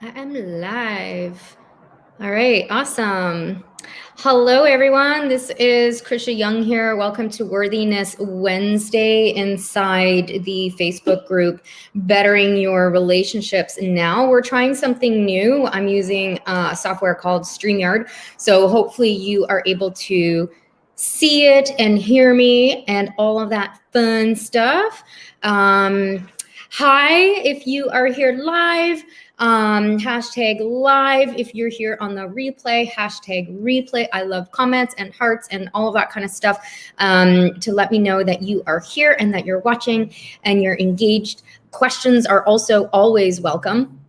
I am live. All right, awesome. Hello, everyone. This is Krisha Young here. Welcome to Worthiness Wednesday inside the Facebook group, Bettering Your Relationships. Now we're trying something new. I'm using a software called StreamYard. So hopefully you are able to see it and hear me and all of that fun stuff. Hi, if you are here live. Hashtag live. If you're here on the replay, hashtag replay. I love comments and hearts and all of that kind of stuff to let me know that you are here and that you're watching and you're engaged. Questions are also always welcome.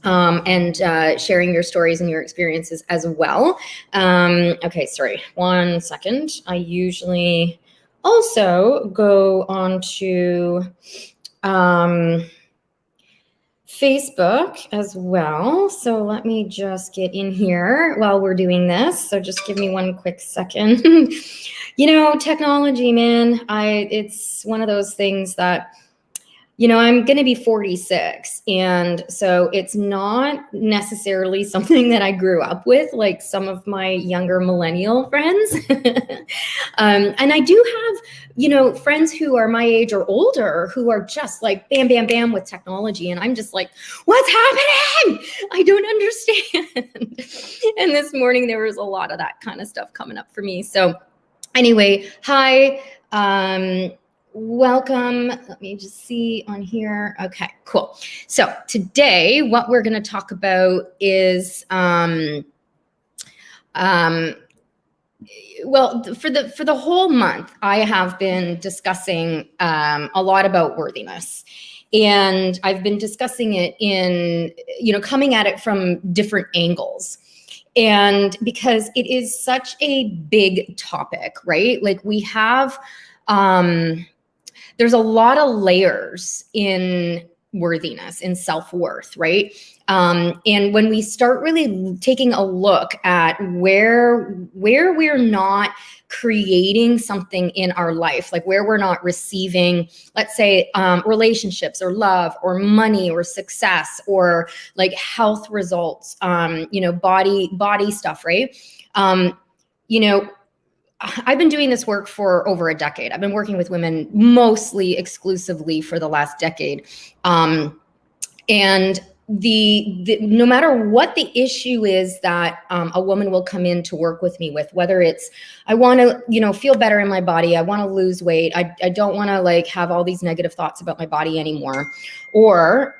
And sharing your stories and your experiences as well. Okay, sorry, 1 second. I usually also go on to Facebook as well. So let me just get in here while we're doing this. So just give me 1 quick second. You know, technology, man, it's one of those things that, you know, I'm going to be 46. And so it's not necessarily something that I grew up with, like some of my younger millennial friends. And I do have, you know, friends who are my age or older who are just like bam, bam, bam with technology. And I'm just like, what's happening? I don't understand. And this morning, there was a lot of that kind of stuff coming up for me. So anyway, hi. Welcome. Let me just see on here. Okay, cool. So today, what we're going to talk about is, well, for the whole month, I have been discussing a lot about worthiness. And I've been discussing it in, you know, coming at it from different angles. And because it is such a big topic, right? Like we have, there's a lot of layers in worthiness, in self-worth, right? And when we start really taking a look at where we're not creating something in our life, like where we're not receiving, let's say, relationships or love or money or success or like health results, you know, body stuff, right? You know, I've been doing this work for over a decade. I've been working with women mostly exclusively for the last decade. And the no matter what the issue is that a woman will come in to work with me with, whether it's I want to, you know, feel better in my body, I want to lose weight, I don't want to like have all these negative thoughts about my body anymore, or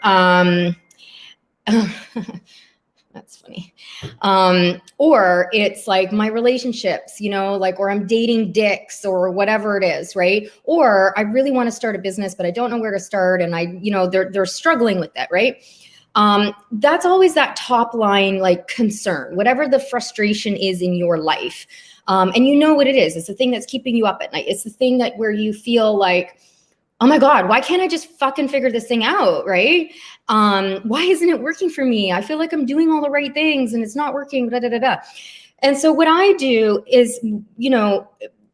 that's funny. Or it's like my relationships, you know, like, or I'm dating dicks or whatever it is, right? Or I really want to start a business, but I don't know where to start. And I, you know, they're struggling with that, right? That's always that top line, like concern, whatever the frustration is in your life. And you know what it is. It's the thing that's keeping you up at night. It's the thing that where you feel like, oh my God, why can't I just fucking figure this thing out, right? Why isn't it working for me? I feel like I'm doing all the right things and it's not working, da, da, da, da. And so what I do is, you know,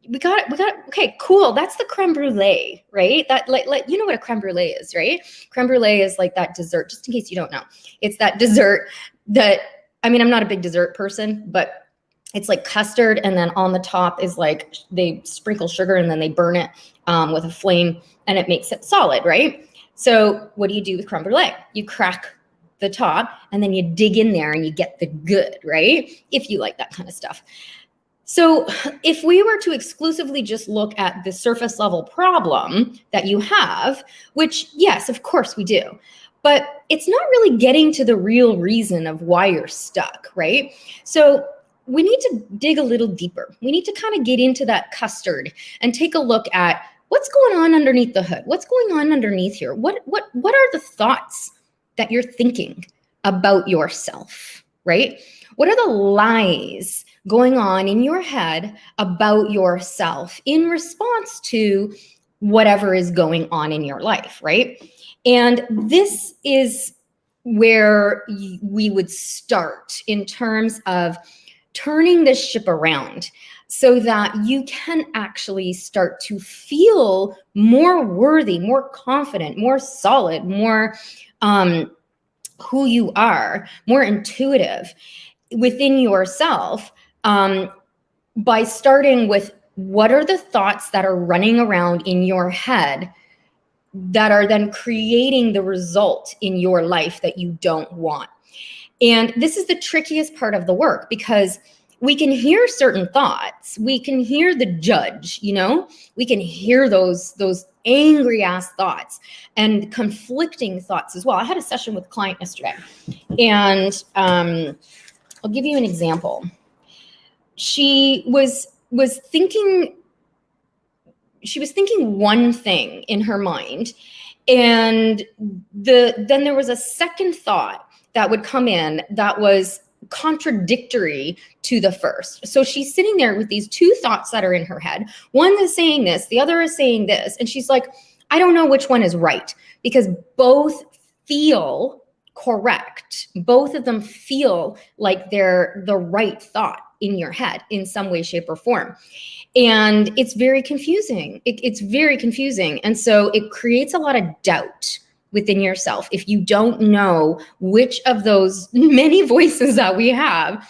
we got, okay, cool. That's the creme brulee, right? That like, you know what a creme brulee is, right? Creme brulee is like that dessert, just in case you don't know. It's that dessert that, I mean, I'm not a big dessert person, but it's like custard, and then on the top is like they sprinkle sugar and then they burn it with a flame and it makes it solid, right? So what do you do with creme brulee? You crack the top and then you dig in there and you get the good, right? If you like that kind of stuff. So if we were to exclusively just look at the surface level problem that you have, which yes, of course we do, but it's not really getting to the real reason of why you're stuck, right? So we need to dig a little deeper. We need to kind of get into that custard and take a look at what's going on underneath the hood. What's going on underneath here? What are the thoughts that you're thinking about yourself, right? What are the lies going on in your head about yourself in response to whatever is going on in your life, right? And this is where we would start in terms of turning this ship around so that you can actually start to feel more worthy, more confident, more solid, more who you are, more intuitive within yourself, by starting with what are the thoughts that are running around in your head that are then creating the result in your life that you don't want. And this is the trickiest part of the work, because we can hear certain thoughts. We can hear the judge, you know, we can hear those angry ass thoughts and conflicting thoughts as well. I had a session with a client yesterday, and I'll give you an example. She was thinking one thing in her mind, and then there was a second thought that would come in that was contradictory to the first. So she's sitting there with these two thoughts that are in her head. One is saying this, the other is saying this. And she's like, I don't know which one is right, because both feel correct. Both of them feel like they're the right thought in your head in some way, shape, or form. And it's very confusing. It's very confusing. And so it creates a lot of doubt within yourself if you don't know which of those many voices that we have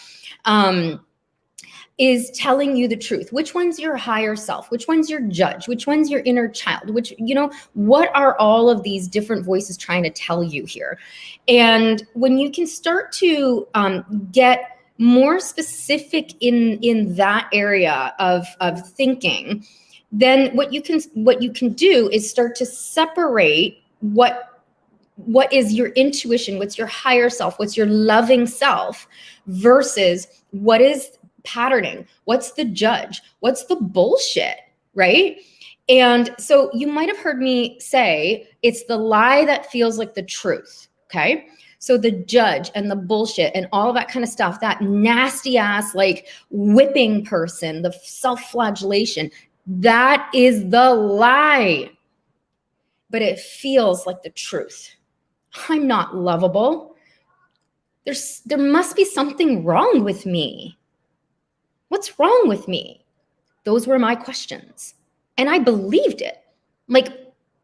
is telling you the truth. Which one's your higher self? Which one's your judge? Which one's your inner child? Which, you know, what are all of these different voices trying to tell you here? And when you can start to get more specific in that area of thinking, then what you can do is start to separate what is your intuition, what's your higher self, what's your loving self, versus what is patterning, what's the judge, what's the bullshit, right? And so you might have heard me say it's the lie that feels like the truth, okay? So the judge and the bullshit and all that kind of stuff, that nasty ass like whipping person, the self-flagellation, that is the lie. But it feels like the truth. I'm not lovable. There must be something wrong with me. What's wrong with me? Those were my questions. And I believed it.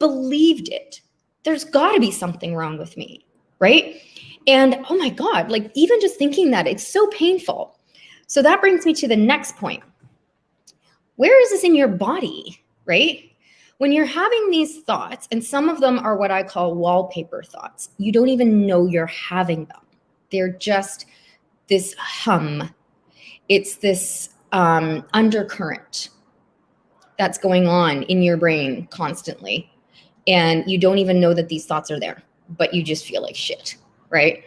Believed it. There's got to be something wrong with me, right? And oh my God, even just thinking that, it's so painful. So that brings me to the next point. Where is this in your body, right? When you're having these thoughts, and some of them are what I call wallpaper thoughts, you don't even know you're having them. They're just this hum. It's this undercurrent that's going on in your brain constantly. And you don't even know that these thoughts are there, but you just feel like shit, right?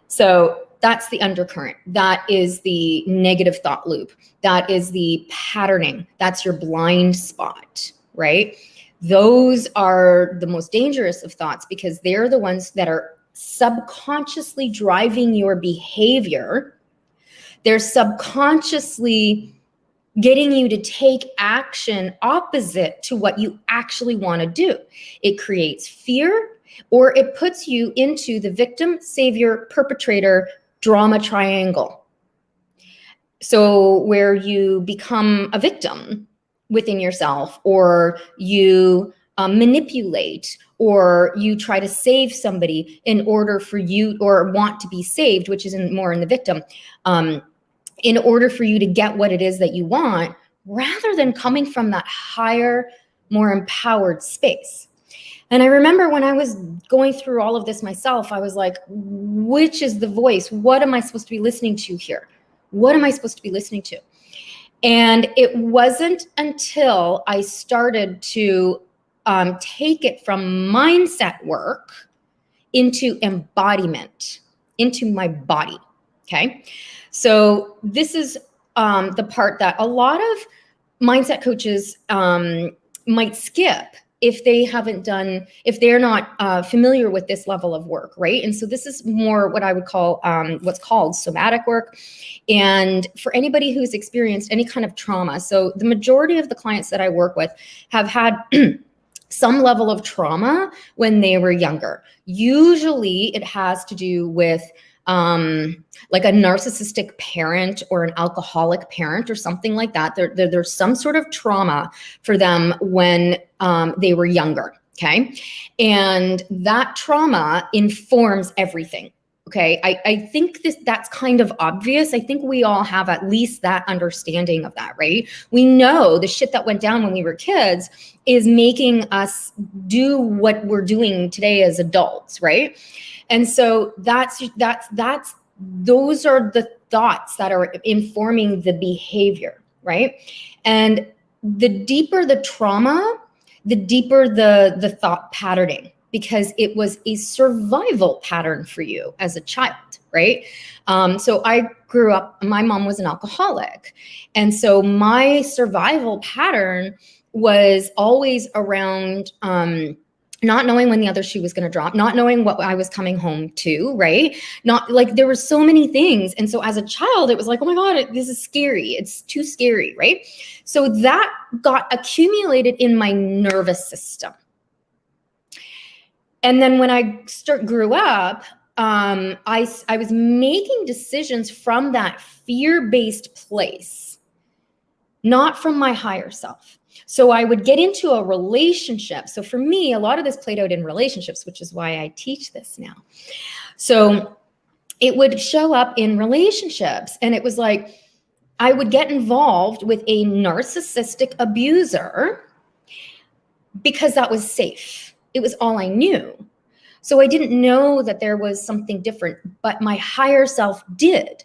So that's the undercurrent. That is the negative thought loop. That is the patterning. That's your blind spot, right? Those are the most dangerous of thoughts, because they're the ones that are subconsciously driving your behavior. They're subconsciously getting you to take action opposite to what you actually want to do. It creates fear, or it puts you into the victim, savior, perpetrator drama triangle. So where you become a victim within yourself, or you manipulate, or you try to save somebody in order for you, or want to be saved, which is more in the victim, in order for you to get what it is that you want, rather than coming from that higher, more empowered space. And I remember when I was going through all of this myself, I was like, which is the voice? What am I supposed to be listening to here? What am I supposed to be listening to? And it wasn't until I started to take it from mindset work into embodiment, into my body, okay? So this is the part that a lot of mindset coaches might skip if they haven't done, if they're not familiar with this level of work, right? And so this is more what I would call what's called somatic work. And for anybody who's experienced any kind of trauma, so the majority of the clients that I work with have had some level of trauma when they were younger. Usually it has to do with like a narcissistic parent or an alcoholic parent or something like that. There's some sort of trauma for them when they were younger, okay? And that trauma informs everything. Okay, I think that's kind of obvious. I think we all have at least that understanding of that, right? We know the shit that went down when we were kids is making us do what we're doing today as adults, right? And so those are the thoughts that are informing the behavior, right? And the deeper the trauma, the deeper the thought patterning, because it was a survival pattern for you as a child, right? So I grew up, my mom was an alcoholic. And so my survival pattern was always around not knowing when the other shoe was going to drop, not knowing what I was coming home to, right? Not like there were so many things. And so as a child, it was like, oh my God, this is scary. It's too scary, right? So that got accumulated in my nervous system. And then when I grew up, I was making decisions from that fear-based place, not from my higher self. So I would get into a relationship. So for me, a lot of this played out in relationships, which is why I teach this now. So it would show up in relationships. And it was like, I would get involved with a narcissistic abuser because that was safe. It was all I knew. So I didn't know that there was something different, but my higher self did.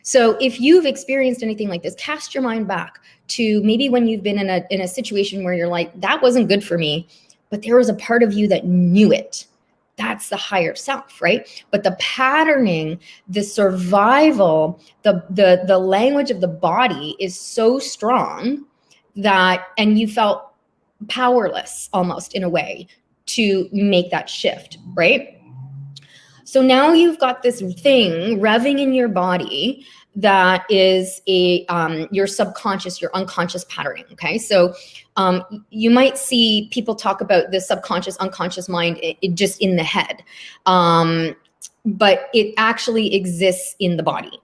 So if you've experienced anything like this, cast your mind back to maybe when you've been in a situation where you're like, that wasn't good for me, but there was a part of you that knew it. That's the higher self, right? But the patterning, the survival, the language of the body is so strong that, and you felt powerless almost in a way to make that shift, right? So now you've got this thing revving in your body that is your subconscious, your unconscious patterning, okay? So you might see people talk about the subconscious, unconscious mind just in the head, but it actually exists in the body.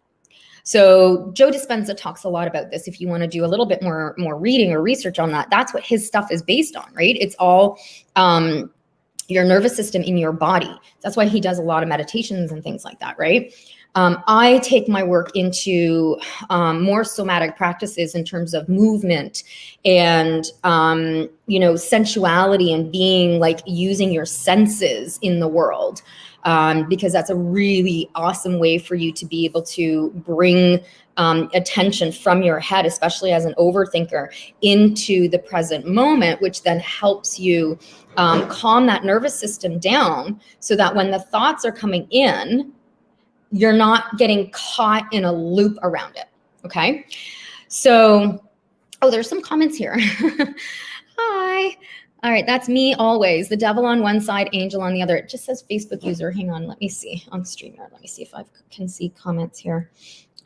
So Joe Dispenza talks a lot about this. If you want to do a little bit more reading or research on that, that's what his stuff is based on, right? It's all your nervous system in your body. That's why he does a lot of meditations and things like that, right? I take my work into more somatic practices in terms of movement and, sensuality and being like using your senses in the world. Because that's a really awesome way for you to be able to bring attention from your head, especially as an overthinker, into the present moment, which then helps you calm that nervous system down so that when the thoughts are coming in, you're not getting caught in a loop around it, okay? So, there's some comments here. Hi. All right, that's me always. The devil on one side, angel on the other. It just says Facebook user. Hang on, let me see on StreamYard. Let me see if I can see comments here.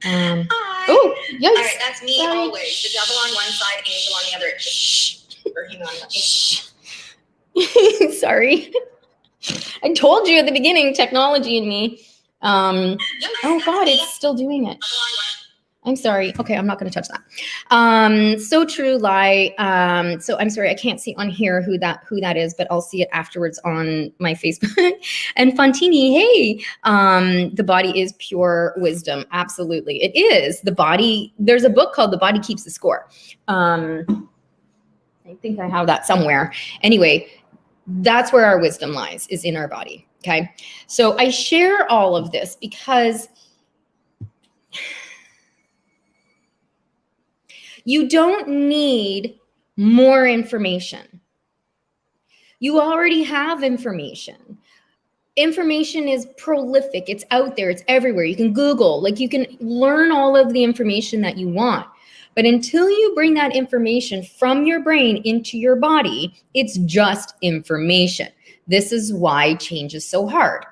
Hi. Oh, yikes. All right, that's me Sorry. always. The devil on one side, angel on the other. Shh. Or hang on. Sorry. I told you at the beginning, technology in me. Oh God, it's still doing it. I'm sorry. Okay, I'm not going to touch that. So true lie. So I'm sorry, I can't see on here who that is, but I'll see it afterwards on my Facebook. And Fontini, hey, the body is pure wisdom. Absolutely, it is. The body. There's a book called The Body Keeps the Score. I think I have that somewhere. Anyway, that's where our wisdom lies, is in our body. Okay, so I share all of this because you don't need more information. You already have information. Information is prolific. It's out there. It's everywhere. You can Google, like you can learn all of the information that you want. But until you bring that information from your brain into your body, it's just information. This is why change is so hard.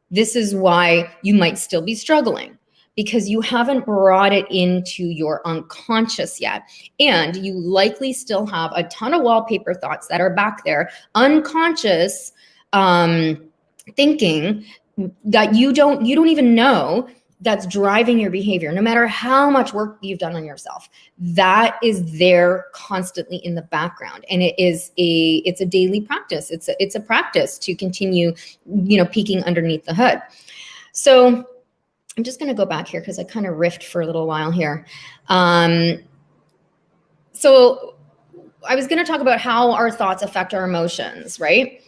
This is why you might still be struggling, because you haven't brought it into your unconscious yet. And you likely still have a ton of wallpaper thoughts that are back there, unconscious thinking that you don't even know, that's driving your behavior. No matter how much work you've done on yourself, that is there constantly in the background. And it's a daily practice. It's a practice to continue, peeking underneath the hood. So I'm just going to go back here because I kind of riffed for a little while here. So I was going to talk about how our thoughts affect our emotions, right?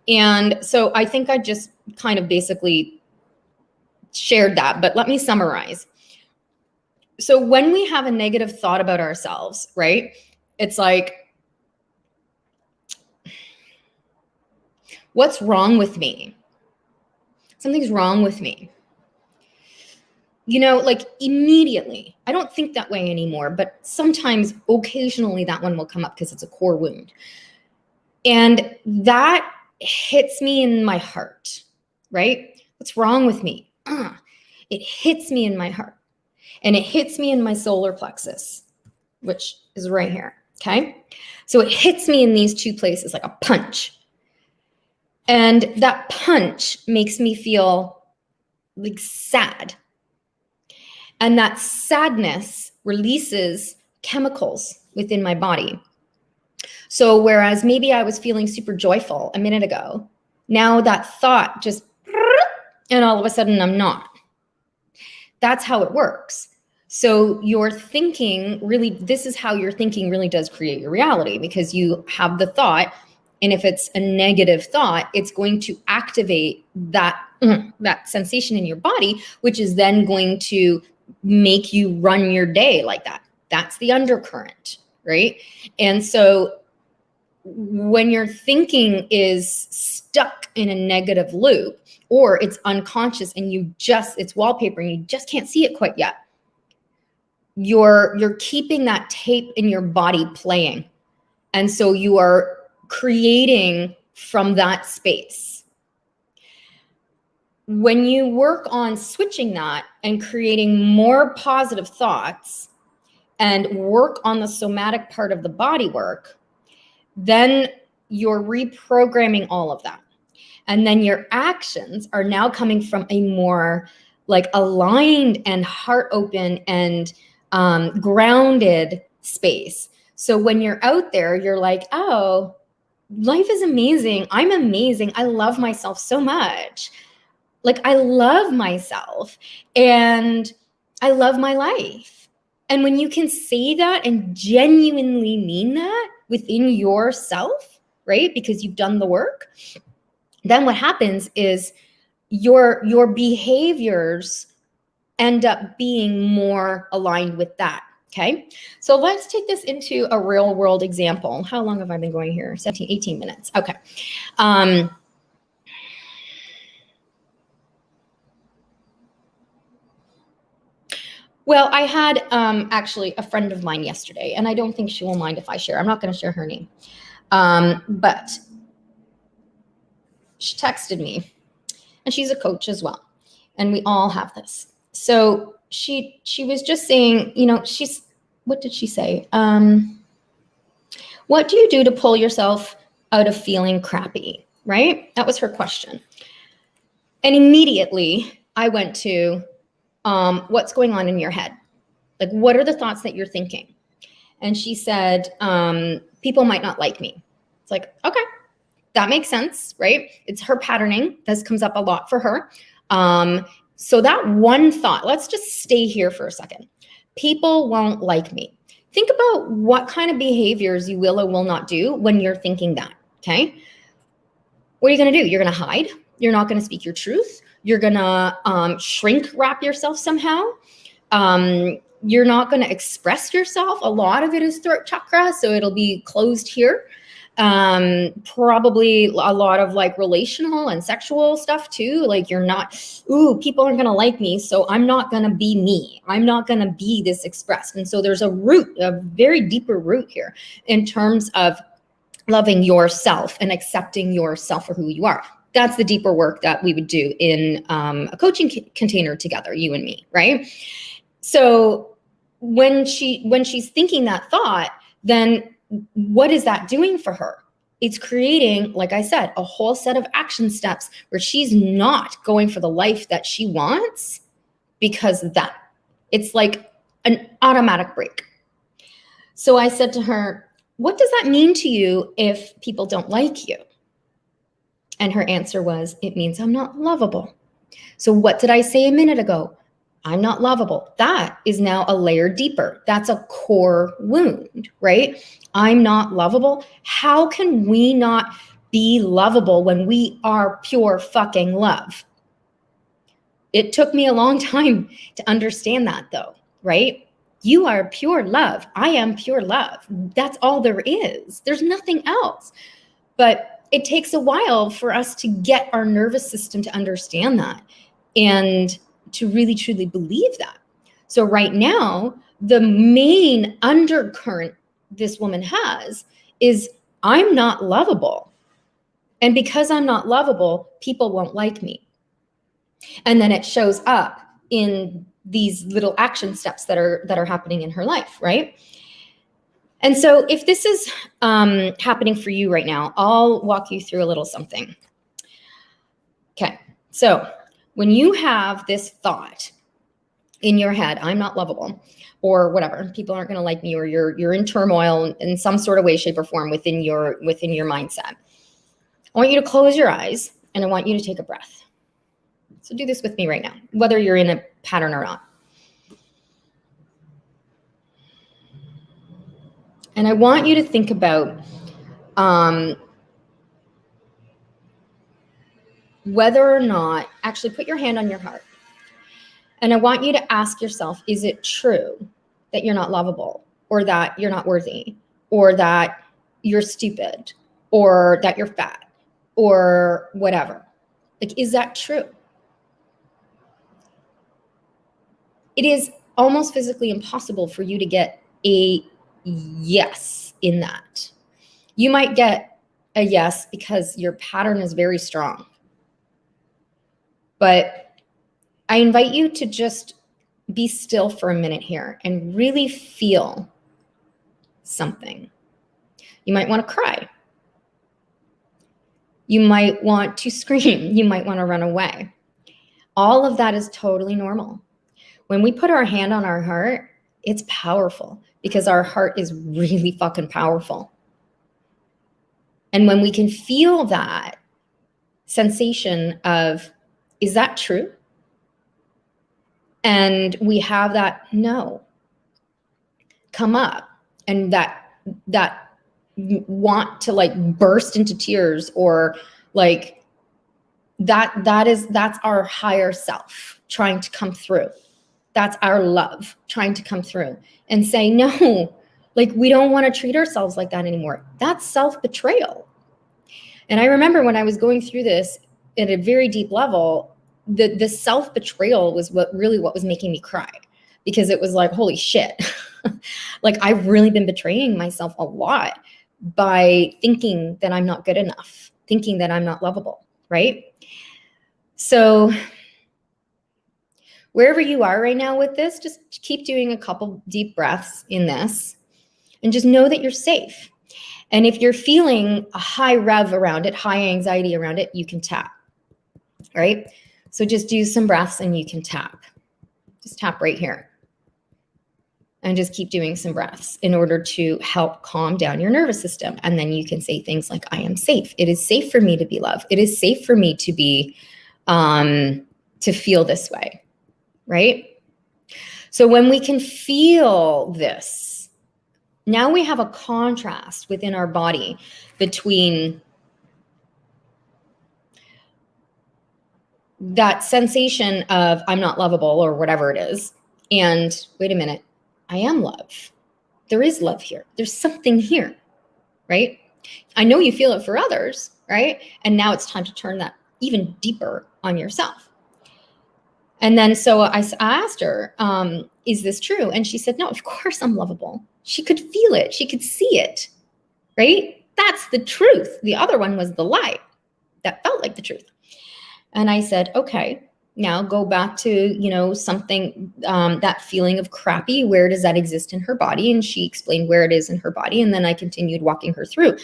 And so I think I just kind of basically shared that, but let me summarize. So when we have a negative thought about ourselves, right? It's like, what's wrong with me? Something's wrong with me. You know, like immediately, I don't think that way anymore, but sometimes occasionally that one will come up because it's a core wound. And that hits me in my heart, right? What's wrong with me? It hits me in my heart and it hits me in my solar plexus, which is right here, okay? So it hits me in these two places like a punch. And that punch makes me feel like sad. And that sadness releases chemicals within my body. So whereas maybe I was feeling super joyful a minute ago, now that thought just, and all of a sudden I'm not. That's how it works. So your thinking really, this is how your thinking really does create your reality, because you have the thought, and if it's a negative thought, it's going to activate that sensation in your body, which is then going to make you run your day like that. That's the undercurrent, right? And so when your thinking is stuck in a negative loop, or it's unconscious and it's wallpaper and you just can't see it quite yet, you're keeping that tape in your body playing. And so you are creating from that space. When you work on switching that and creating more positive thoughts and work on the somatic part of the body work, then you're reprogramming all of that. And then your actions are now coming from a more like aligned and heart open and grounded space. So when you're out there, you're like, oh, life is amazing. I'm amazing. I love myself so much. Like, I love myself and I love my life. And when you can say that and genuinely mean that within yourself, right? Because you've done the work, then what happens is your behaviors end up being more aligned with that. Okay. So let's take this into a real world example. How long have I been going here? 17, 18 minutes. Okay. Well, I had actually a friend of mine yesterday, and I don't think she will mind if I share. I'm not going to share her name. But she texted me, and she's a coach as well. And we all have this. So she was just saying, you know, what did she say? What do you do to pull yourself out of feeling crappy, right? That was her question. And immediately I went to, what's going on in your head? Like, what are the thoughts that you're thinking? And she said, people might not like me. It's like, okay, that makes sense, right? It's her patterning. This comes up a lot for her. So that one thought, let's just stay here for a second. People won't like me. Think about what kind of behaviors you will or will not do when you're thinking that, okay? What are you gonna do? You're gonna hide. You're not gonna speak your truth. You're gonna shrink wrap yourself somehow. You're not gonna express yourself. A lot of it is throat chakra, so it'll be closed here. Probably a lot of like relational and sexual stuff too. Like you're not, people aren't gonna like me, so I'm not gonna be me. I'm not gonna be this expressed. And so there's a very deeper root here in terms of loving yourself and accepting yourself for who you are. That's the deeper work that we would do in a coaching container together, you and me, right? So when she's thinking that thought, then what is that doing for her? It's creating, like I said, a whole set of action steps where she's not going for the life that she wants because of that. It's like an automatic break. So I said to her, what does that mean to you if people don't like you? And her answer was, it means I'm not lovable. So what did I say a minute ago? I'm not lovable. That is now a layer deeper. That's a core wound, right? I'm not lovable. How can we not be lovable when we are pure fucking love? It took me a long time to understand that though, right? You are pure love. I am pure love. That's all there is. There's nothing else. But it takes a while for us to get our nervous system to understand that and to really truly believe that. So right now, the main undercurrent this woman has is I'm not lovable. And because I'm not lovable, people won't like me. And then it shows up in these little action steps that are happening in her life, right? And so if this is happening for you right now, I'll walk you through a little something. Okay, so when you have this thought in your head, I'm not lovable, or whatever, people aren't going to like me, or you're in turmoil in some sort of way, shape, or form within your mindset, I want you to close your eyes and I want you to take a breath. So do this with me right now, whether you're in a pattern or not. And I want you to think about whether or not, actually put your hand on your heart. And I want you to ask yourself, is it true that you're not lovable, or that you're not worthy, or that you're stupid, or that you're fat, or whatever? Like, is that true? It is almost physically impossible for you to get a yes in that. You might get a yes because your pattern is very strong. But I invite you to just be still for a minute here and really feel something. You might want to cry. You might want to scream. You might want to run away. All of that is totally normal. When we put our hand on our heart, it's powerful because our heart is really fucking powerful. And when we can feel that sensation of, is that true? And we have that no come up, and that want to like burst into tears, or like that's our higher self trying to come through. That's our love trying to come through and say, no, like we don't want to treat ourselves like that anymore. That's self-betrayal. And I remember when I was going through this at a very deep level, the self-betrayal was what was making me cry, because it was like, holy shit. Like I've really been betraying myself a lot by thinking that I'm not good enough, thinking that I'm not lovable, right? So wherever you are right now with this, just keep doing a couple deep breaths in this and just know that you're safe. And if you're feeling a high rev around it, high anxiety around it, you can tap, right? So just do some breaths and you can tap. Just tap right here. And just keep doing some breaths in order to help calm down your nervous system. And then you can say things like, I am safe. It is safe for me to be loved. It is safe for me to be, to feel this way, right? So when we can feel this, now we have a contrast within our body between that sensation of I'm not lovable or whatever it is, and wait a minute, I am love. There is love here. There's something here, right? I know you feel it for others, right? And now it's time to turn that even deeper on yourself. And then so I asked her, is this true? And she said, no, of course I'm lovable. She could feel it. She could see it, right? That's the truth. The other one was the lie that felt like the truth. And I said, okay, now go back to, something, that feeling of crappy. Where does that exist in her body? And she explained where it is in her body. And then I continued walking her through.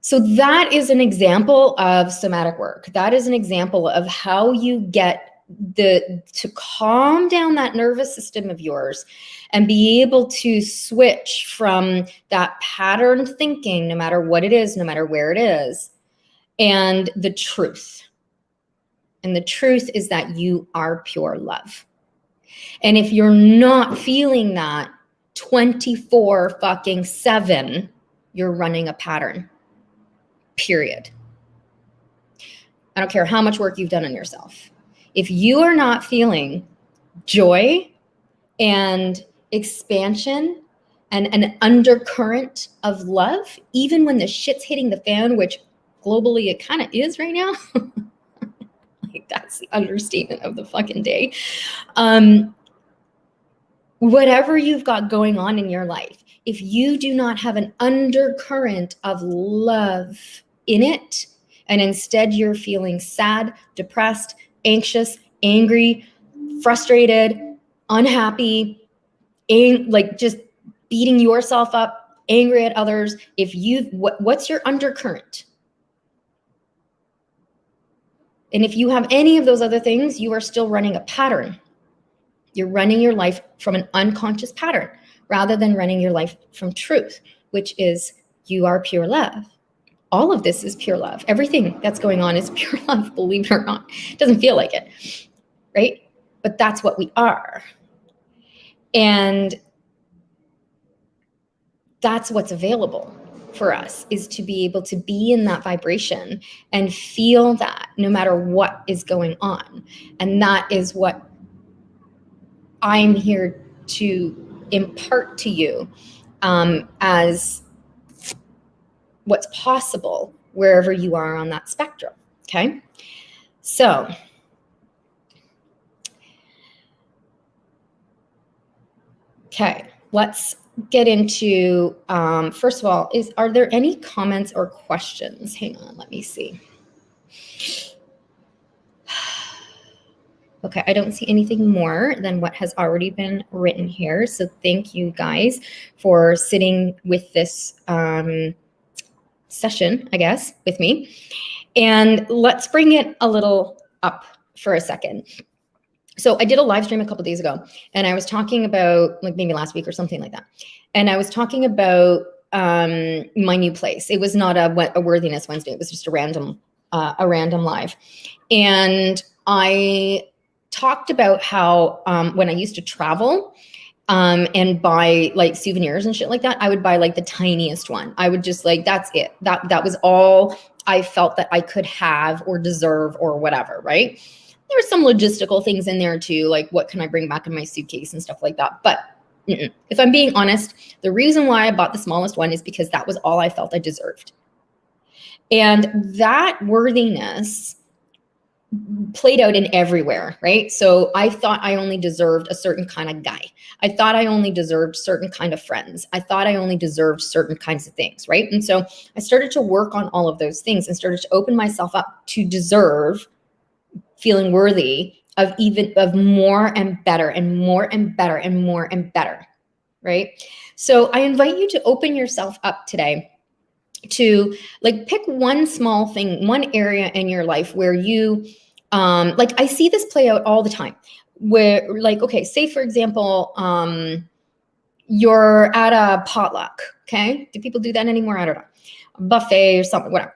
So that is an example of somatic work. That is an example of how you get to calm down that nervous system of yours and be able to switch from that pattern thinking, no matter what it is, no matter where it is, and the truth. And the truth is that you are pure love. And if you're not feeling that 24/7, you're running a pattern, period. I don't care how much work you've done on yourself. If you are not feeling joy and expansion and an undercurrent of love, even when the shit's hitting the fan, which globally it kind of is right now, like that's the understatement of the fucking day. Whatever you've got going on in your life, if you do not have an undercurrent of love in it, and instead you're feeling sad, depressed, anxious, angry, frustrated, unhappy, like just beating yourself up, angry at others, what's your undercurrent? And if you have any of those other things, you are still running a pattern. You're running your life from an unconscious pattern rather than running your life from truth, which is you are pure love. All of this is pure love. Everything that's going on is pure love, believe it or not. It doesn't feel like it, right? But that's what we are. And that's what's available for us, is to be able to be in that vibration and feel that no matter what is going on. And that is what I'm here to impart to you as what's possible wherever you are on that spectrum, okay? So, okay, let's get into, first of all, are there any comments or questions? Hang on, let me see. Okay, I don't see anything more than what has already been written here. So thank you guys for sitting with this session, I guess, with me. And let's bring it a little up for a second. So I did a live stream a couple days ago, and I was talking about, like maybe last week or something like that. And I was talking about my new place. It was not a Worthiness Wednesday. It was just a random live. And I talked about how when I used to travel and buy like souvenirs and shit like that, I would buy like the tiniest one. I would just like, that's it. That was all I felt that I could have or deserve or whatever, right? There were some logistical things in there too, like what can I bring back in my suitcase and stuff like that. But if I'm being honest, the reason why I bought the smallest one is because that was all I felt I deserved. And that worthiness played out in everywhere, right? So I thought I only deserved a certain kind of guy. I thought I only deserved certain kind of friends. I thought I only deserved certain kinds of things, right? And so I started to work on all of those things and started to open myself up to deserve feeling worthy of more and better and more and better and more and better, right? So I invite you to open yourself up today to like pick one small thing, one area in your life where you, like I see this play out all the time where like, okay, say for example, you're at a potluck, okay? Do people do that anymore? I don't know. A buffet or something, whatever.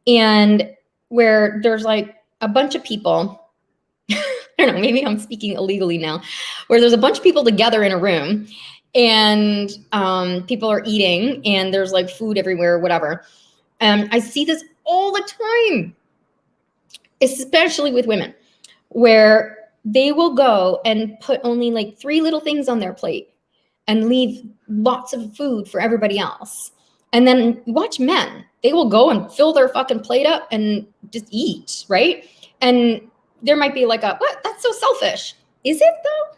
And where there's like a bunch of people, I don't know, maybe I'm speaking illegally now, where there's a bunch of people together in a room and people are eating and there's like food everywhere, whatever. I see this all the time, especially with women, where they will go and put only like 3 little things on their plate and leave lots of food for everybody else. And then watch men, they will go and fill their fucking plate up and just eat, right? And there might be like what? That's so selfish. Is it though?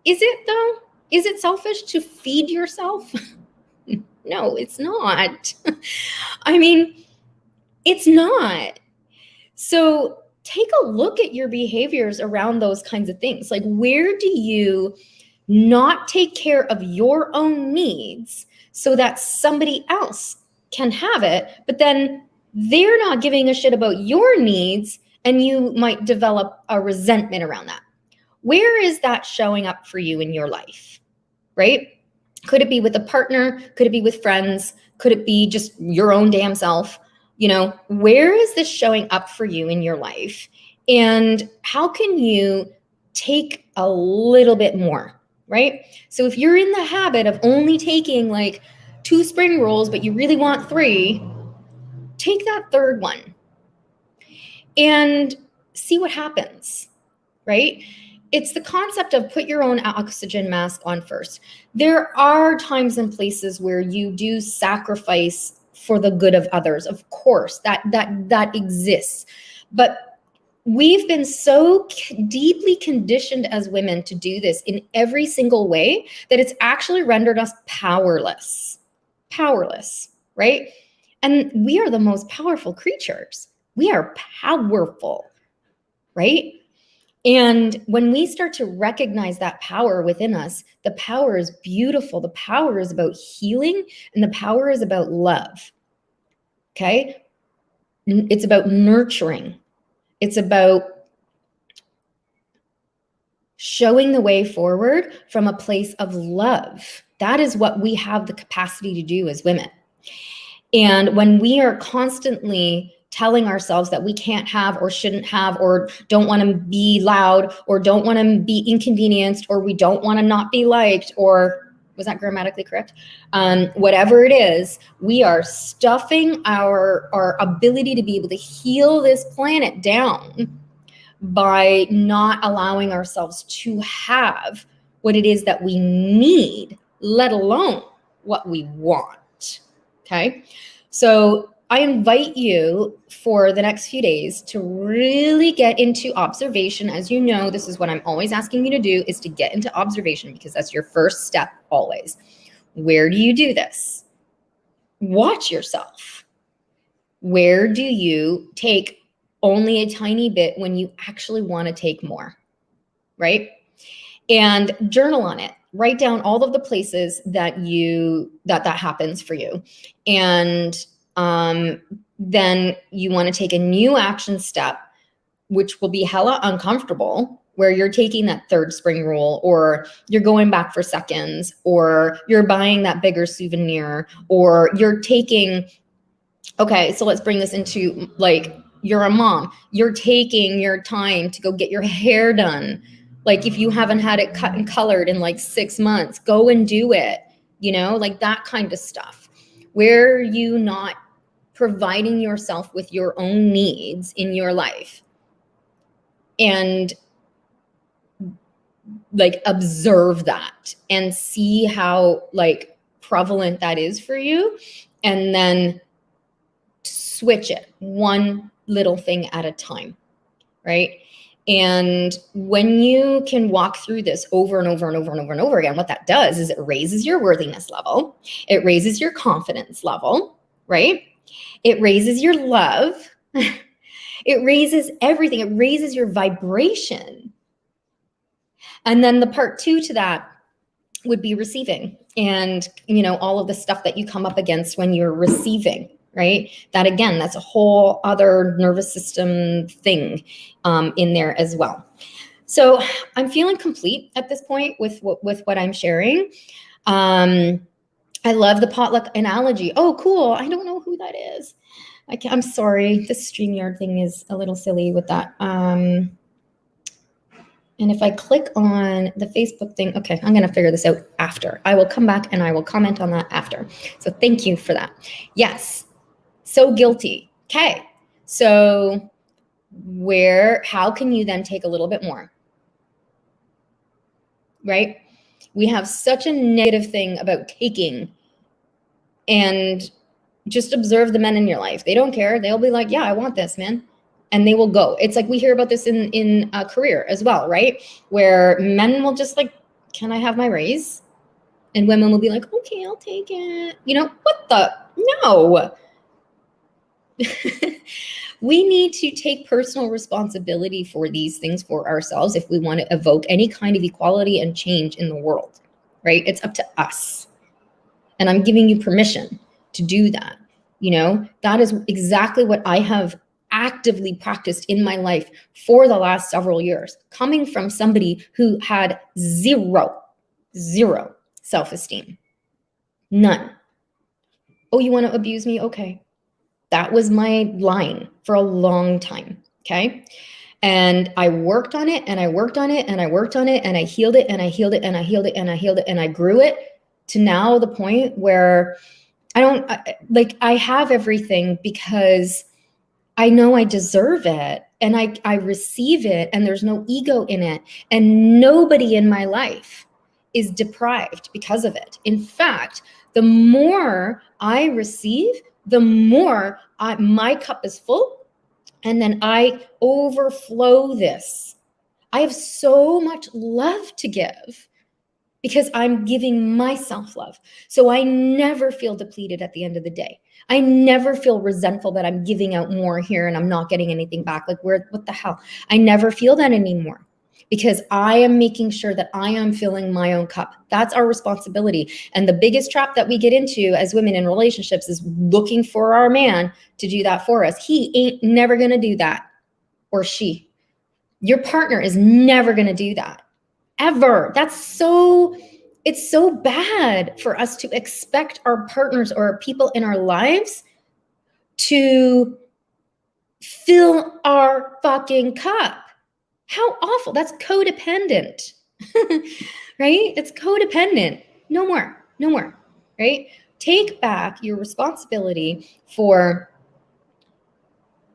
Is it though? Is it selfish to feed yourself? No, it's not. I mean, it's not. So take a look at your behaviors around those kinds of things. Like, where do you not take care of your own needs so that somebody else can have it, but then they're not giving a shit about your needs and you might develop a resentment around that? Where is that showing up for you in your life, right? Could it be with a partner? Could it be with friends? Could it be just your own damn self? You know, where is this showing up for you in your life? And how can you take a little bit more, right? So if you're in the habit of only taking like 2 spring rolls, but you really want 3, take that third one and see what happens, right? It's the concept of put your own oxygen mask on first. There are times and places where you do sacrifice for the good of others. Of course, that exists. But we've been so deeply conditioned as women to do this in every single way that it's actually rendered us powerless, right? And we are the most powerful creatures. We are powerful, right? And when we start to recognize that power within us, the power is beautiful. The power is about healing, and the power is about love. Okay? It's about nurturing. It's about showing the way forward from a place of love. That is what we have the capacity to do as women. And when we are constantly telling ourselves that we can't have or shouldn't have or don't want to be loud or don't want to be inconvenienced or we don't want to not be liked, or was that grammatically correct? Whatever it is, we are stuffing our ability to be able to heal this planet down by not allowing ourselves to have what it is that we need, let alone what we want. Okay? So I invite you for the next few days to really get into observation. As you know, this is what I'm always asking you to do, is to get into observation, because that's your first step always. Where do you do this? Watch yourself. Where do you take only a tiny bit when you actually want to take more, right? And journal on it. Write down all of the places that that happens for you. And then you want to take a new action step, which will be hella uncomfortable, where you're taking that third spring roll, or you're going back for seconds, or you're buying that bigger souvenir, or you're taking, okay, so let's bring this into, like, you're a mom, you're taking your time to go get your hair done. Like, if you haven't had it cut and colored in like 6 months, go and do it, like that kind of stuff. Where are you not providing yourself with your own needs in your life? And like, observe that and see how like prevalent that is for you, and then switch it one little thing at a time, right? And when you can walk through this over and over and over and over and over again, what that does is it raises your worthiness level. It raises your confidence level, right? It raises your love. It raises everything. It raises your vibration. And then the part 2 to that would be receiving. And, all of the stuff that you come up against when you're receiving, right? That, again, that's a whole other nervous system thing in there as well. So I'm feeling complete at this point with what I'm sharing. I love the potluck analogy. Oh, cool. I don't know who that is. I'm sorry. The StreamYard thing is a little silly with that. And if I click on the Facebook thing, okay, I'm going to figure this out after. I will come back and I will comment on that after. So thank you for that. Yes. So guilty. Okay. So how can you then take a little bit more? Right? We have such a negative thing about taking, and just observe the men in your life. They don't care. They'll be like, yeah, I want this, man. And they will go. It's like we hear about this in a career as well, right? Where men will just like, can I have my raise? And women will be like, okay, I'll take it. What the? No. We need to take personal responsibility for these things for ourselves if we want to evoke any kind of equality and change in the world, right? It's up to us. And I'm giving you permission to do that. That is exactly what I have actively practiced in my life for the last several years, coming from somebody who had zero self-esteem. None. Oh, you want to abuse me? Okay. That was my line for a long time. Okay. And I worked on it and I worked on it and I worked on it and I healed it and I healed it and I healed it and I healed it and I grew it to now the point where I have everything because I know I deserve it and I receive it and there's no ego in it. And nobody in my life is deprived because of it. In fact, the more I receive, the more my cup is full, and then I overflow this. I have so much love to give because I'm giving myself love. So I never feel depleted at the end of the day. I never feel resentful that I'm giving out more here and I'm not getting anything back. Like, what the hell? I never feel that anymore because I am making sure that I am filling my own cup. That's our responsibility. And the biggest trap that we get into as women in relationships is looking for our man to do that for us. He ain't never going to do that, or she. Your partner is never going to do that. Ever. It's so bad for us to expect our partners or people in our lives to fill our fucking cup. How awful. That's codependent, right? It's codependent. No more, right? Take back your responsibility for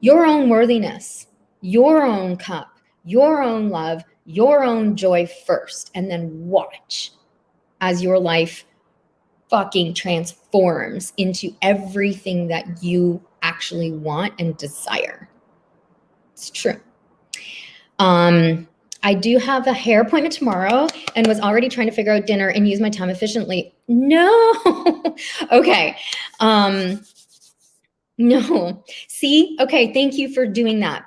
your own worthiness, your own cup, your own love, your own joy first, and then watch as your life fucking transforms into everything that you actually want and desire. It's true. I do have a hair appointment tomorrow and was already trying to figure out dinner and use my time efficiently. No. Okay. No. See? Okay. Thank you for doing that,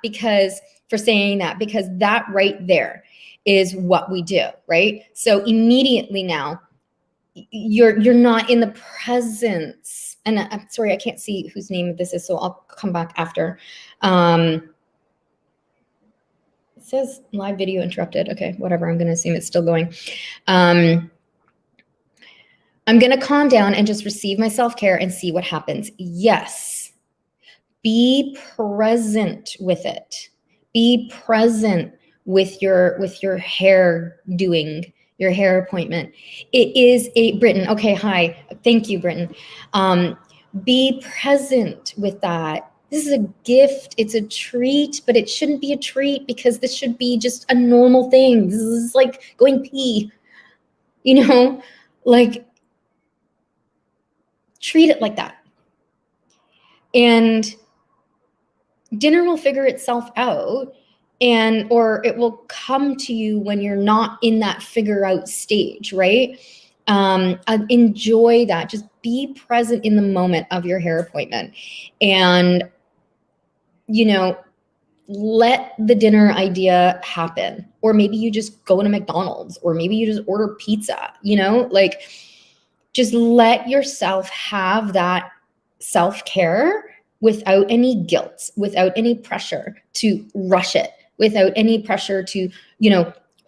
for saying that, because that right there is what we do, right? So immediately now you're not in the presence. And I'm sorry, I can't see whose name this is, so I'll come back after. It says live video interrupted. Okay, whatever. I'm going to assume it's still going. I'm going to calm down and just receive my self-care and see what happens. Yes. Be present with it. Be present with your hair doing, your hair appointment. It is Britton. Okay, hi. Thank you, Britton. Be present with that. This is a gift. It's a treat, but it shouldn't be a treat because this should be just a normal thing. This is like going pee, like treat it like that. And dinner will figure itself out, or it will come to you when you're not in that figure out stage, right? Enjoy that. Just be present in the moment of your hair appointment, and let the dinner idea happen. Or maybe you just go to McDonald's, or maybe you just order pizza, just let yourself have that self-care without any guilt, without any pressure to rush it, without any pressure to,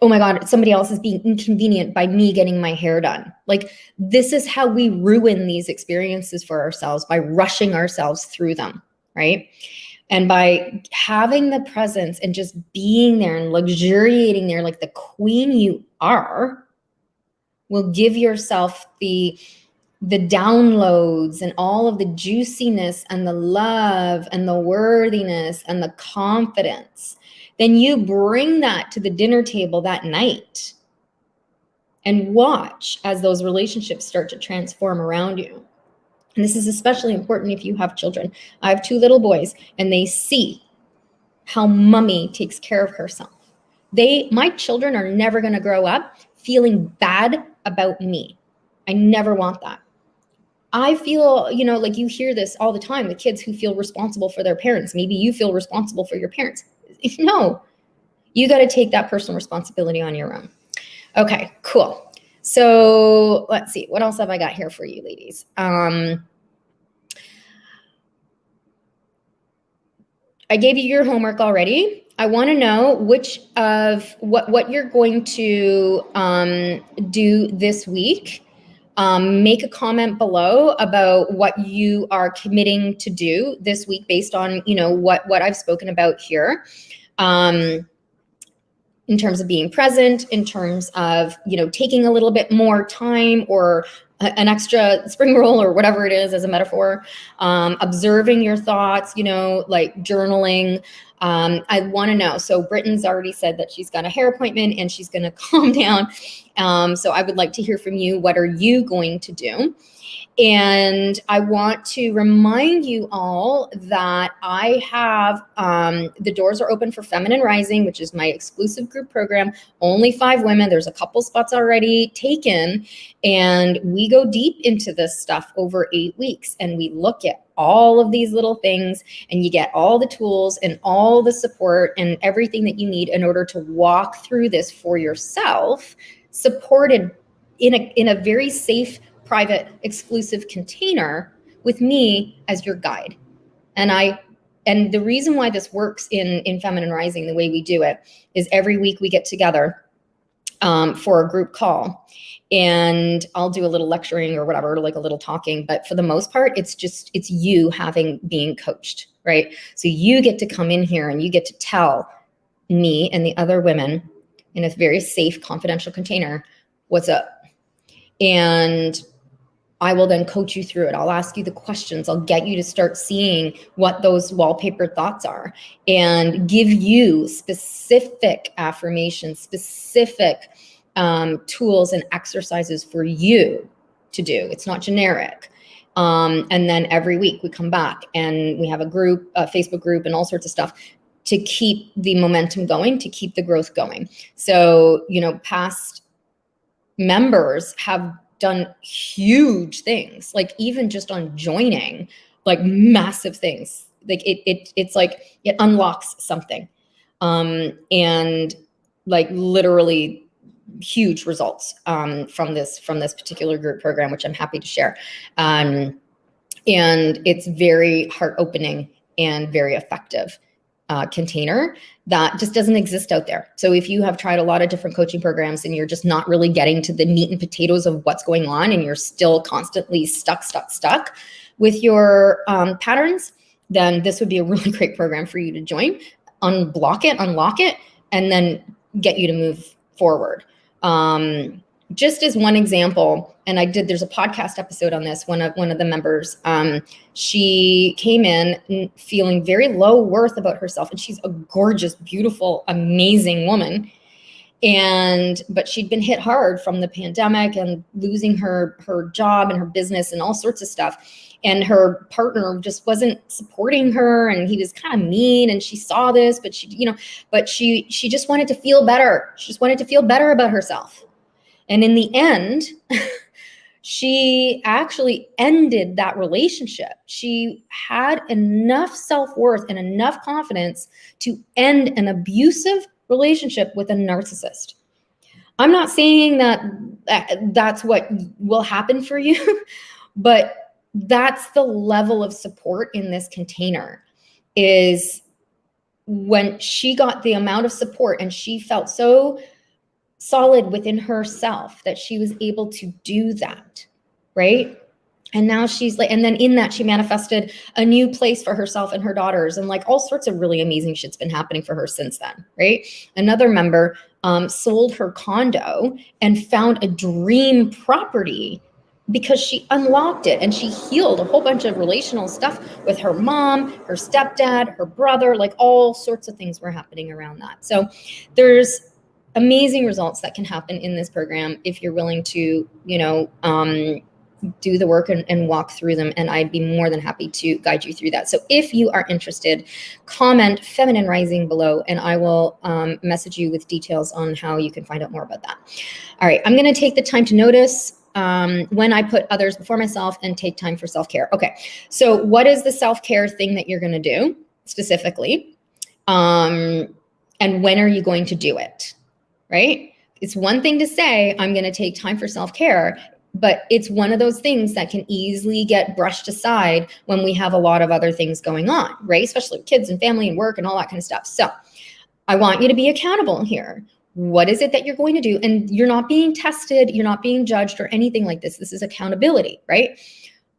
oh my God, somebody else is being inconvenient by me getting my hair done. Like, this is how we ruin these experiences for ourselves, by rushing ourselves through them, right? And by having the presence and just being there and luxuriating there like the queen you are, will give yourself the downloads and all of the juiciness and the love and the worthiness and the confidence. Then you bring that to the dinner table that night and watch as those relationships start to transform around you. And this is especially important if you have children. I have 2 little boys, and they see how mommy takes care of herself. My children are never going to grow up feeling bad about me. I never want that. I feel, like you hear this all the time, the kids who feel responsible for their parents. Maybe you feel responsible for your parents. No, you got to take that personal responsibility on your own. Okay, cool. So let's see, what else have I got here for you, ladies? I gave you your homework already. I want to know which of what you're going to do this week. Make a comment below about what you are committing to do this week based on, what I've spoken about here. in terms of being present, in terms of, taking a little bit more time or an extra spring roll or whatever it is as a metaphor, observing your thoughts, like journaling. I want to know. So Britton's already said that she's got a hair appointment and she's going to calm down. So I would like to hear from you. What are you going to do? And I want to remind you all that I have, the doors are open for Feminine Rising, which is my exclusive group program. Only 5 women. There's a couple spots already taken. And we go deep into this stuff over 8 weeks. And we look at all of these little things, and you get all the tools and all the support and everything that you need in order to walk through this for yourself, supported in a very safe, private, exclusive container with me as your guide. And the reason why this works in Feminine Rising, the way we do it, is every week we get together for a group call, and I'll do a little lecturing or whatever, like a little talking, but for the most part, it's you being coached, right? So you get to come in here and you get to tell me and the other women in a very safe, confidential container what's up. And I will then coach you through it. I'll ask you the questions. I'll get you to start seeing what those wallpaper thoughts are and give you specific affirmations, specific tools and exercises for you to do. It's not generic. And then every week we come back and we have a group, a Facebook group, and all sorts of stuff to keep the momentum going, to keep the growth going. So, past members have done huge things, like even just on joining, like massive things. Like it's like it unlocks something, and like literally huge results from this particular group program, which I'm happy to share. And it's very heart opening and very effective container that just doesn't exist out there. So if you have tried a lot of different coaching programs and you're just not really getting to the meat and potatoes of what's going on, and you're still constantly stuck with your patterns, then this would be a really great program for you to join, unlock it, and then get you to move forward. Just as one example, and there's a podcast episode on this, one of the members, she came in feeling very low worth about herself, and she's a gorgeous, beautiful, amazing woman. But she'd been hit hard from the pandemic and losing her job and her business and all sorts of stuff. And her partner just wasn't supporting her, and he was kind of mean, and she saw this, but she just wanted to feel better. She just wanted to feel better about herself. And in the end, she actually ended that relationship. She had enough self-worth and enough confidence to end an abusive relationship with a narcissist. I'm not saying that that's what will happen for you, but that's the level of support in this container. Is when she got the amount of support and she felt so solid within herself that she was able to do that, right? And now she's like, and then in that she manifested a new place for herself and her daughters, and like all sorts of really amazing shit's been happening for her since then, right? Another member sold her condo and found a dream property because she unlocked it, and she healed a whole bunch of relational stuff with her mom, her stepdad, her brother, like all sorts of things were happening around that. So there's amazing results that can happen in this program if you're willing to, do the work and walk through them. And I'd be more than happy to guide you through that. So if you are interested, comment Feminine Rising below, and I will message you with details on how you can find out more about that. All right, I'm going to take the time to notice when I put others before myself and take time for self-care. Okay, so what is the self-care thing that you're going to do specifically? And when are you going to do it? Right? It's one thing to say, I'm going to take time for self-care, but it's one of those things that can easily get brushed aside when we have a lot of other things going on, right? Especially with kids and family and work and all that kind of stuff. So I want you to be accountable here. What is it that you're going to do? And you're not being tested. You're not being judged or anything like this. This is accountability, right?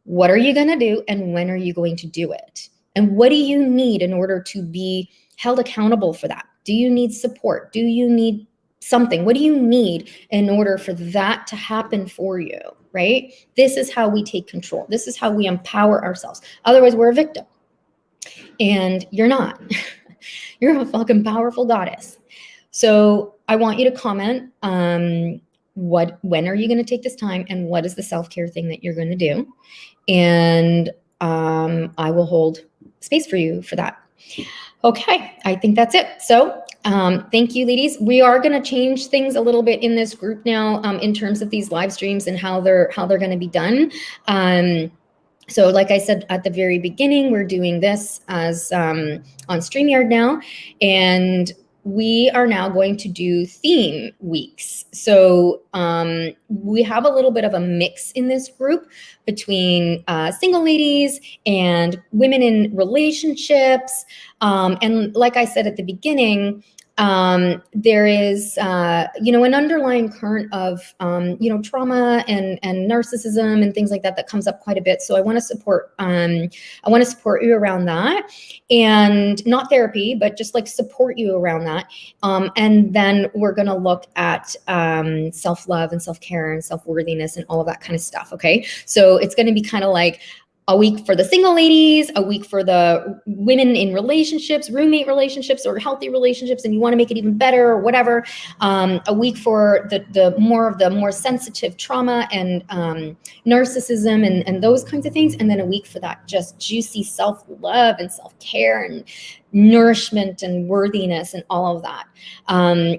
What are you going to do? And when are you going to do it? And what do you need in order to be held accountable for that? Do you need support? Do you need something? What do you need in order for that to happen for you, right? This is how we take control. This is how we empower ourselves. Otherwise, we're a victim. And you're not. You're a fucking powerful goddess. So I want you to comment when are you going to take this time, and what is the self-care thing that you're going to do? And I will hold space for you for that. Okay, I think that's it. So thank you, ladies. We are going to change things a little bit in this group now in terms of these live streams and how they're going to be done. So like I said at the very beginning, we're doing this as on StreamYard now, and we are now going to do theme weeks. So we have a little bit of a mix in this group between single ladies and women in relationships. And like I said at the beginning, there is, an underlying current of, trauma and narcissism and things like that that comes up quite a bit. So I want to support you around that, and not therapy, but just like support you around that. And then we're going to look at self-love and self-care and self-worthiness and all of that kind of stuff. Okay. So it's going to be kind of like a week for the single ladies, a week for the women in relationships, roommate relationships, or healthy relationships, and you want to make it even better or whatever. A week for the more sensitive trauma and narcissism and those kinds of things, and then a week for that just juicy self-love and self-care and nourishment and worthiness and all of that.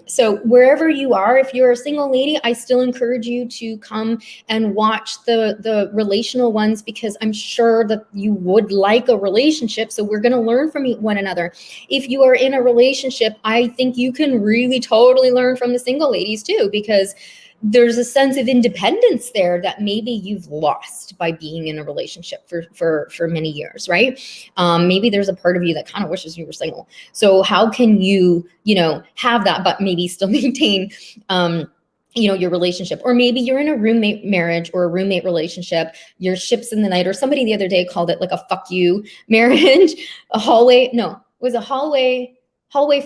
So wherever you are, if you're a single lady, I still encourage you to come and watch the relational ones, because I'm sure that you would like a relationship. So we're going to learn from one another. If you are in a relationship, I think you can really totally learn from the single ladies too, because there's a sense of independence there that maybe you've lost by being in a relationship for many years, right? Maybe there's a part of you that kind of wishes you were single. So how can you, have that, but maybe still maintain, your relationship? Or maybe you're in a roommate marriage or a roommate relationship, your ships in the night, or somebody the other day called it like a fuck you marriage, hallway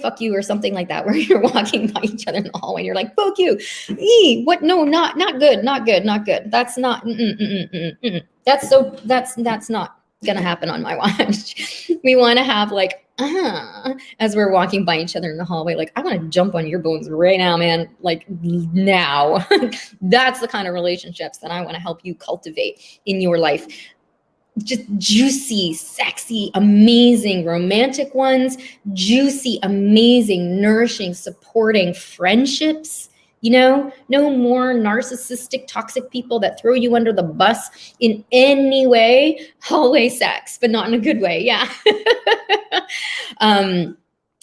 fuck you or something like that, where you're walking by each other in the hallway and you're like, fuck you. What? No, not good. That's not, that's not gonna happen on my watch. We want to have like, as we're walking by each other in the hallway, like, I want to jump on your bones right now, man. Like now. That's the kind of relationships that I want to help you cultivate in your life. Just juicy, sexy, amazing, romantic ones, juicy, amazing, nourishing, supporting friendships, no more narcissistic, toxic people that throw you under the bus in any way. Hallway sex, but not in a good way. Yeah.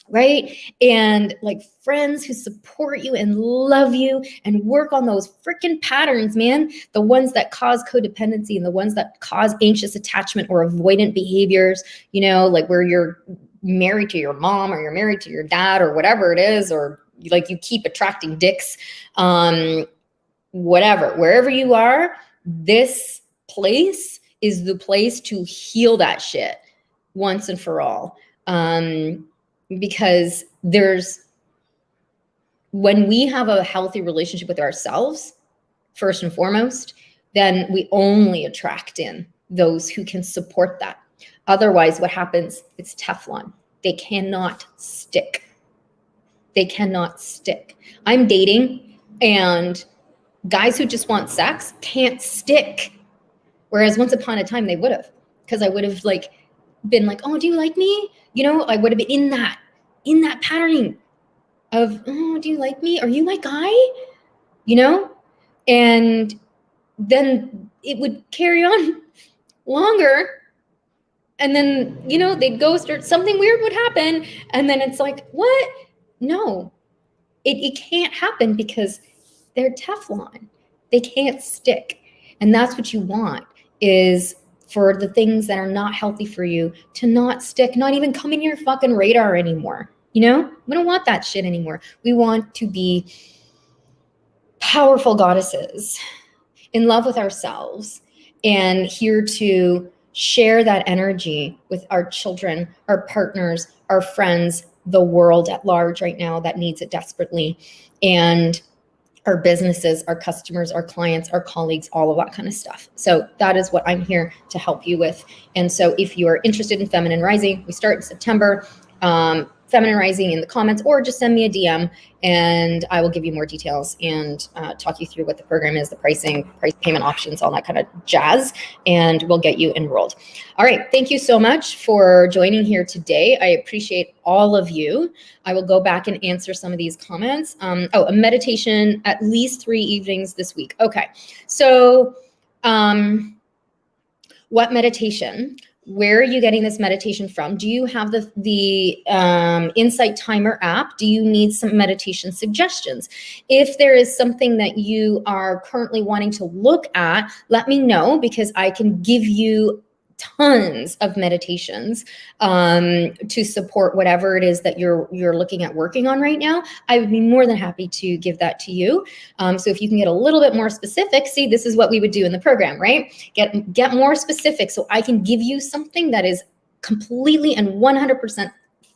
Right? And like friends who support you and love you and work on those freaking patterns, man. The ones that cause codependency and the ones that cause anxious attachment or avoidant behaviors, like where you're married to your mom or you're married to your dad or whatever it is, or like you keep attracting dicks, whatever, wherever you are, this place is the place to heal that shit once and for all. Because when we have a healthy relationship with ourselves, first and foremost, then we only attract in those who can support that. Otherwise, what happens? It's Teflon. They cannot stick. I'm dating, and guys who just want sex can't stick. Whereas once upon a time they would have, because I would have been like, oh, do you like me? I would have been in that patterning of, oh, do you like me? Are you my guy? And then it would carry on longer. And then, they'd go start, something weird would happen. And then it's like, what? No, it can't happen because they're Teflon. They can't stick. And that's what you want, is for the things that are not healthy for you to not stick, not even come in your fucking radar anymore. We don't want that shit anymore. We want to be powerful goddesses in love with ourselves and here to share that energy with our children, our partners, our friends, the world at large right now that needs it desperately. And our businesses, our customers, our clients, our colleagues, all of that kind of stuff. So that is what I'm here to help you with. And so if you are interested in Feminine Rising, we start in September. Feminine Rising in the comments, or just send me a DM and I will give you more details and talk you through what the program is, the pricing, price payment options, all that kind of jazz, and we'll get you enrolled. All right. Thank you so much for joining here today. I appreciate all of you. I will go back and answer some of these comments. A meditation at least 3 evenings this week. Okay. So what meditation? Where are you getting this meditation from? Do you have the Insight Timer app? Do you need some meditation suggestions? If there is something that you are currently wanting to look at, let me know, because I can give you tons of meditations to support whatever it is that you're looking at working on right now. I would be more than happy to give that to you. So if you can get a little bit more specific, see, this is what we would do in the program, right? Get more specific so I can give you something that is completely and 100%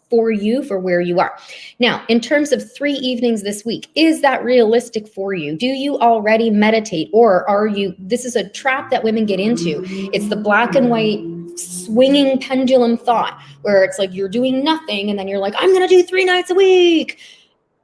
for you, for where you are. Now, in terms of 3 evenings this week, is that realistic for you? Do you already meditate, or are you, this is a trap that women get into. It's the black and white swinging pendulum thought where it's like you're doing nothing and then you're like, I'm going to do 3 nights a week.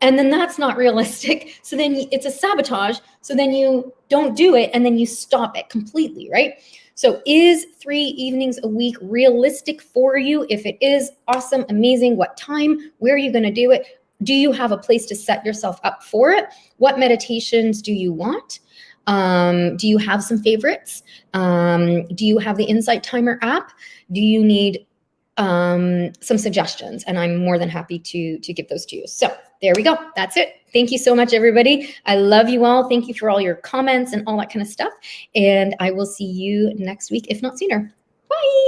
And then that's not realistic. So then it's a sabotage. So then you don't do it and then you stop it completely, right? So is 3 evenings a week realistic for you? If it is, awesome, amazing. What time? Where are you going to do it? Do you have a place to set yourself up for it? What meditations do you want? Do you have some favorites? Do you have the Insight Timer app? Do you need some suggestions? And I'm more than happy to give those to you. So there we go. That's it. Thank you so much, everybody. I love you all. Thank you for all your comments and all that kind of stuff. And I will see you next week, if not sooner. Bye.